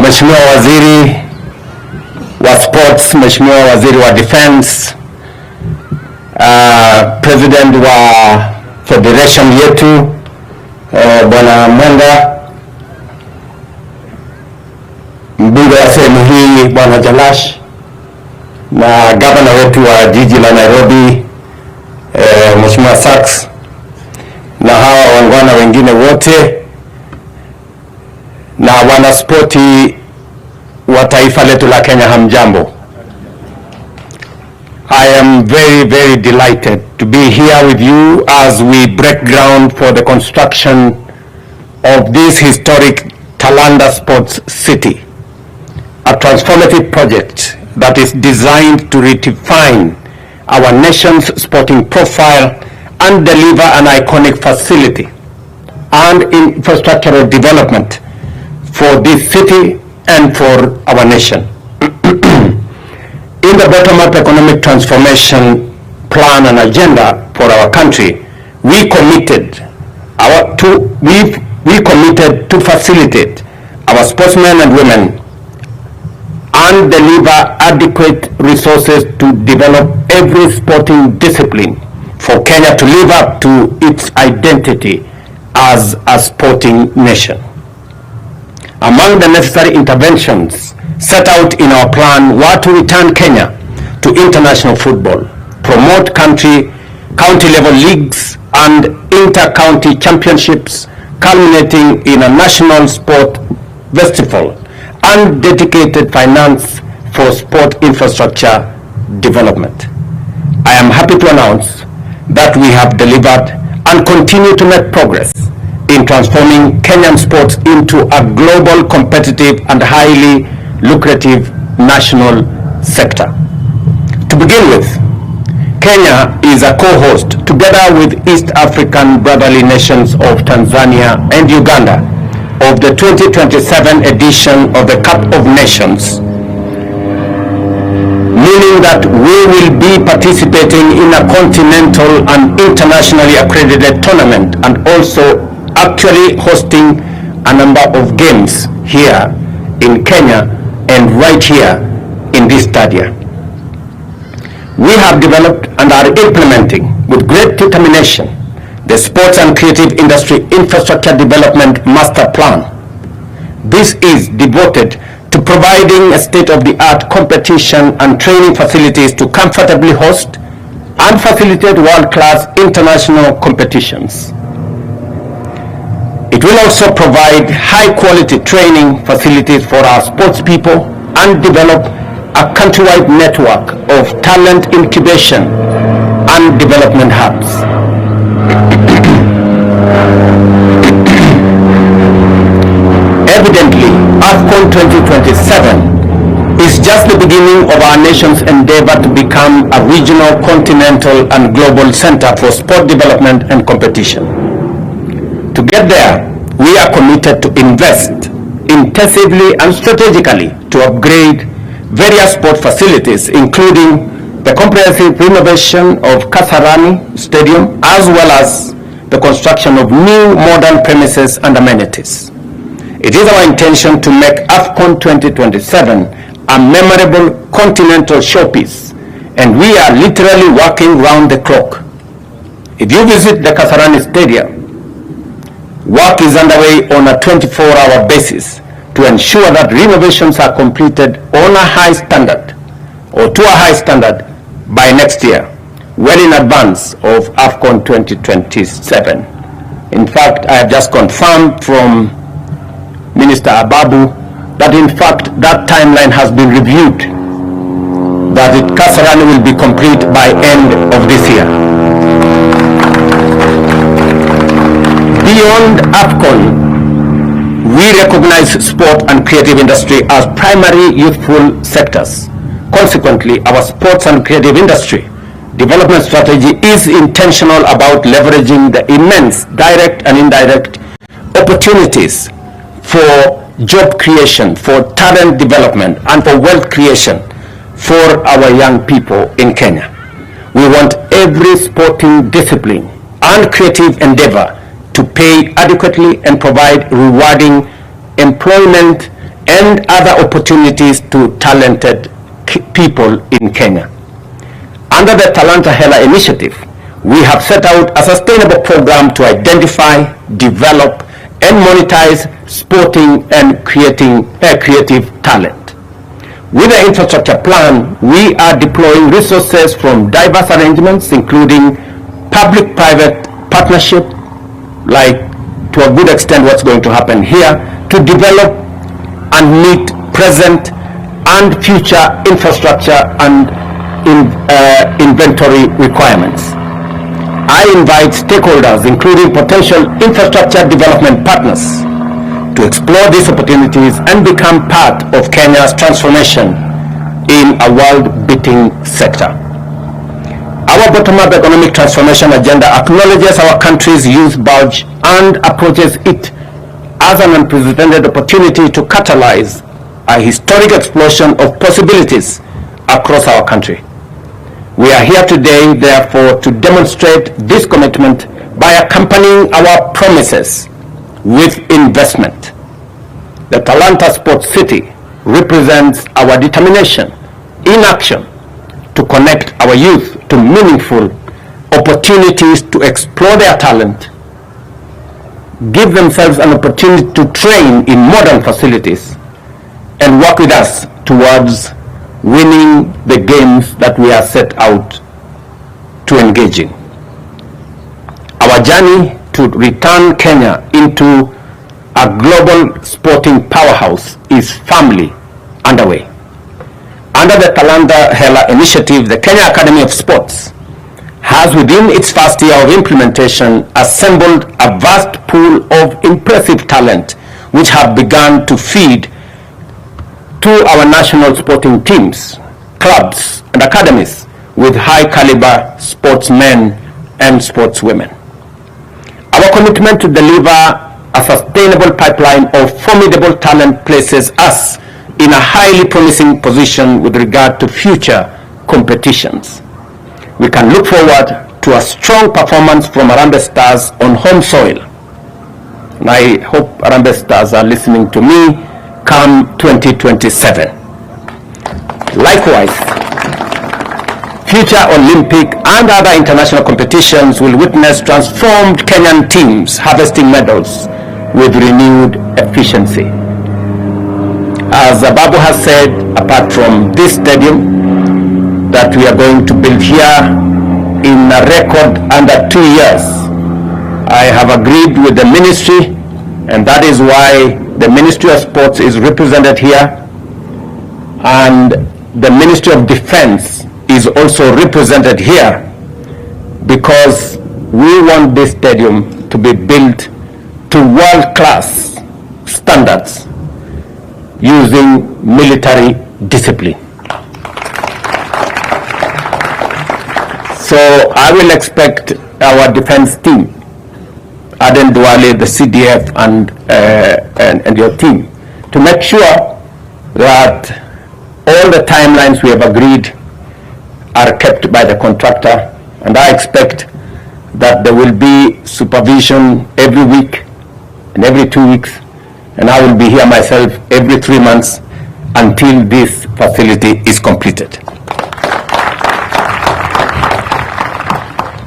Mheshimiwa Waziri wa Sports, Mheshimiwa Waziri wa Defense, President wa Federation yetu Bwana Mwenda, mbunge wa sehemu hii Bwana Jalash, na gavana wetu wa jiji la Nairobi Mheshimiwa Sachs, na hawa wangwana wengine wote, na wanaspoti wa taifa letu la Kenya, hamjambo. I am very, very delighted to be here with you as we break ground for the construction of this historic Talanta Sports City, a transformative project that is designed to redefine our nation's sporting profile and deliver an iconic facility and infrastructural development for this city and for our nation. In the bottom-up economic transformation plan and agenda for our country, we committed to facilitate our sportsmen and women and deliver adequate resources to develop every sporting discipline for Kenya to live up to its identity as a sporting nation. Among the necessary interventions set out in our plan were to return Kenya to international football, promote county level leagues and inter-county championships culminating in a national sport festival, and dedicated finance for sport infrastructure development. I am happy to announce that we have delivered and continue to make progress in transforming Kenyan sports into a global, competitive and highly lucrative national sector. To begin with, Kenya is a co-host together with East African brotherly nations of Tanzania and Uganda of the 2027 edition of the Cup of Nations, meaning that we will be participating in a continental and internationally accredited tournament and also actually hosting a number of games here in Kenya and right here in this stadium. We have developed and are implementing with great determination the Sports and Creative Industry Infrastructure Development Master Plan. This is devoted to providing a state-of-the-art competition and training facilities to comfortably host and facilitate world-class international competitions. It will also provide high-quality training facilities for our sports people and develop a countrywide network of talent incubation and development hubs. Evidently, AFCON 2027 is just the beginning of our nation's endeavor to become a regional, continental, and global center for sport development and competition. To get there, we are committed to invest intensively and strategically to upgrade various sport facilities, including the comprehensive renovation of Kasarani Stadium, as well as the construction of new modern premises and amenities. It is our intention to make AFCON 2027 a memorable continental showpiece, and we are literally working round the clock. If you visit the Kasarani Stadium, work is underway on a 24-hour basis to ensure that renovations are completed on a high standard or to a high standard by next year, well in advance of AFCON 2027. In fact, I have just confirmed from Minister Ababu that in fact that timeline has been reviewed, that Kasarani will be complete by end of this year. Beyond AFCON, we recognize sport and creative industry as primary youthful sectors. Consequently, our sports and creative industry development strategy is intentional about leveraging the immense direct and indirect opportunities for job creation, for talent development, and for wealth creation for our young people in Kenya. We want every sporting discipline and creative endeavor to pay adequately and provide rewarding employment and other opportunities to talented people in Kenya. Under the Talanta Hela initiative, we have set out a sustainable program to identify, develop, and monetize sporting and creative talent. With the infrastructure plan, we are deploying resources from diverse arrangements, including public-private partnership, like to a good extent what's going to happen here, to develop and meet present and future infrastructure and inventory requirements. I invite stakeholders, including potential infrastructure development partners, to explore these opportunities and become part of Kenya's transformation in a world-beating sector. Our bottom-up economic transformation agenda acknowledges our country's youth bulge and approaches it as an unprecedented opportunity to catalyze a historic explosion of possibilities across our country. We are here today, therefore, to demonstrate this commitment by accompanying our promises with investment. The Talanta Sports City represents our determination in action to connect our youth to meaningful opportunities to explore their talent, give themselves an opportunity to train in modern facilities, and work with us towards winning the games that we are set out to engage in. Our journey to return Kenya into a global sporting powerhouse is firmly underway. Under the Talanta Hela initiative, the Kenya Academy of Sports has, within its first year of implementation, assembled a vast pool of impressive talent which have begun to feed to our national sporting teams, clubs, and academies with high-caliber sportsmen and sportswomen. Our commitment to deliver a sustainable pipeline of formidable talent places us in a highly promising position with regard to future competitions. We can look forward to a strong performance from Harambee Stars on home soil. And I hope Harambee Stars are listening to me come 2027. Likewise, future Olympic and other international competitions will witness transformed Kenyan teams harvesting medals with renewed efficiency. As Babu has said, apart from this stadium that we are going to build here in a record under 2 years, I have agreed with the ministry, and that is why the Ministry of Sports is represented here, and the Ministry of Defense is also represented here, because we want this stadium to be built to world-class standards using military discipline. So I will expect our defense team, Aden Duale, the CDF, and your team, to make sure that all the timelines we have agreed are kept by the contractor, and I expect that there will be supervision every week and every 2 weeks, and I will be here myself every 3 months until this facility is completed.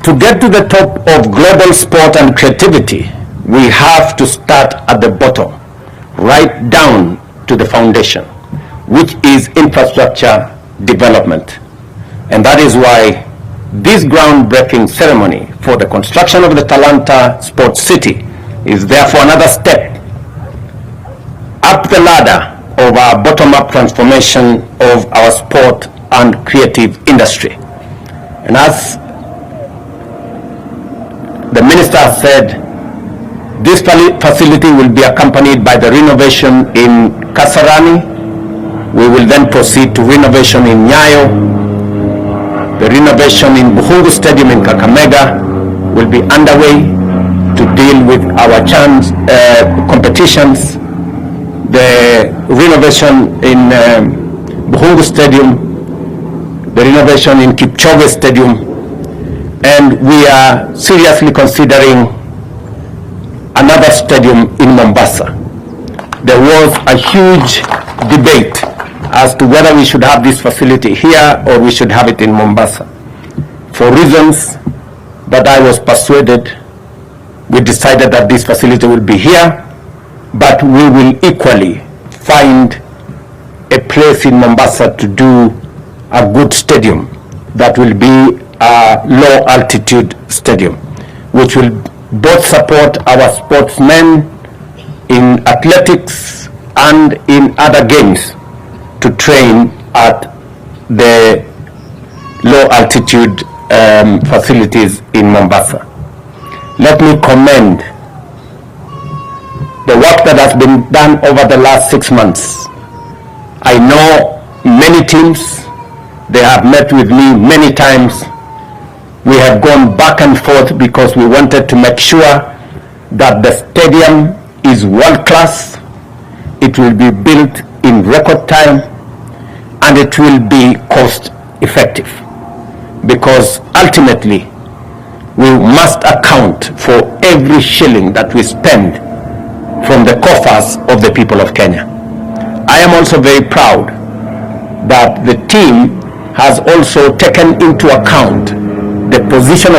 To get to the top of global sport and creativity, we have to start at the bottom, right down to the foundation, which is infrastructure development. And that is why this groundbreaking ceremony for the construction of the Talanta Sports City is therefore another step up the ladder of our bottom-up transformation of our sport and creative industry. And as the minister said, this facility will be accompanied by the renovation in Kasarani. We will then proceed to renovation in Nyayo. The renovation in Buhungu Stadium in Kakamega will be underway to deal with our competitions. The renovation in Buhungu Stadium, the renovation in Kipchoge Stadium, and we are seriously considering another stadium in Mombasa. there was a huge debate as to whether we should have this facility here or we should have it in Mombasa. For reasons that I was persuaded, we decided that this facility will be here, but we will equally find a place in Mombasa to do a good stadium that will be a low altitude stadium, which will both support our sportsmen in athletics and in other games to train at the low altitude facilities in Mombasa. Let me commend the work that has been done over the last 6 months. I know many teams, they have met with me many times. We have gone back and forth because we wanted to make sure that the stadium is world class, it will be built in record time, and it will be cost effective. Because ultimately, we must account for every shilling that we spend from the coffers of the people of Kenya. I am also very proud that the team has also taken into account the position of